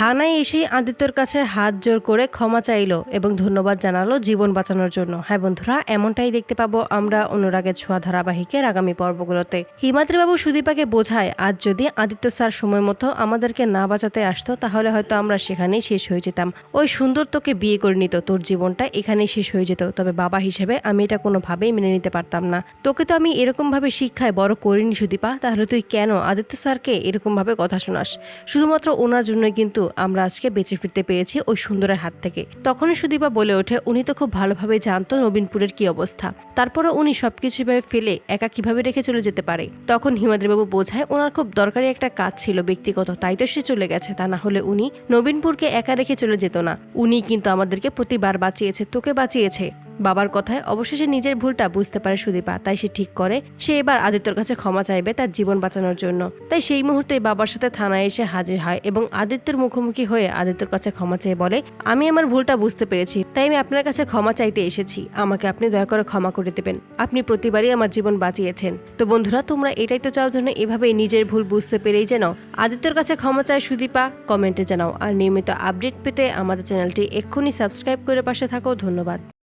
থানায় এসে আদিত্যর কাছে হাত জোর করে ক্ষমা চাইলো এবং ধন্যবাদ জানালো জীবন বাঁচানোর জন্য। হ্যাঁ বন্ধুরা, এমনটাই দেখতে পাবো আমরা অনুরাগের ছোঁয়া ধারাবাহিকের আগামী পর্বগুলোতে। হিমাদ্রিবাবু সুদীপাকে বোঝায় আজ যদি আদিত্য স্যার সময় মতো আমাদেরকে না বাঁচাতে আসতো তাহলে হয়তো আমরা সেখানেই শেষ হয়ে যেতাম। ওই সুন্দর তোকে বিয়ে করে নিত, তোর জীবনটা এখানেই শেষ হয়ে যেত। তবে বাবা হিসেবে আমি এটা কোনোভাবেই মেনে নিতে পারতাম না। তোকে তো আমি এরকম ভাবে শিক্ষায় বড় করিনি সুদীপা, তাহলে তুই কেন আদিত্য স্যারকে এরকম ভাবে কথা শোনাস? শুধুমাত্র ওনার জন্যই কিন্তু আমরা আজকে বেঁচে ফিরতে পেরেছি ওই সুন্দরের হাত থেকে। তখনই সুদীপা বলে ওঠে উনি তো খুব ভালোভাবে জানতো নবীনপুরের কি অবস্থা, তারপরে উনি সবকিছু ভাবে ফেলে একা কিভাবে রেখে চলে যেতে পারে। তখন হিমাদ্রিবাবু বোঝায় ওনার খুব দরকারি একটা কাজ ছিল ব্যক্তিগত, তাই তো সে চলে গেছে। তা না হলে উনি নবীনপুরকে একা রেখে চলে যেত না। উনি কিন্তু আমাদেরকে প্রতিবার বাঁচিয়েছে, তোকে বাঁচিয়েছে। বাবার কথায় অবশেষে নিজের ভুলটা বুঝতে পারে সুদীপা, তাই সে ঠিক করে সে এবার আদিত্যর কাছে ক্ষমা চাইবে তার জীবন বাঁচানোর জন্য। তাই সেই মুহূর্তে বাবার সাথে থানায় এসে হাজির হয় এবং আদিত্যের মুখোমুখি হয়ে আদিত্যর কাছে ক্ষমা চেয়ে বলে, আমি আমার ভুলটা বুঝতে পেরেছি, তাই আমি আপনার কাছে ক্ষমা চাইতে এসেছি। আমাকে আপনি দয়া করে ক্ষমা করে দেবেন, আপনি প্রতিবারই আমার জীবন বাঁচিয়েছেন। তো বন্ধুরা, তোমরা এটাই তো চাও যেন এভাবেই নিজের ভুল বুঝতে পেরেই যেন আদিত্যর কাছে ক্ষমা চায় সুদীপা? কমেন্টে জানাও। আর নিয়মিত আপডেট পেতে আমাদের চ্যানেলটি এক্ষুনি সাবস্ক্রাইব করে পাশে থাকো। ধন্যবাদ।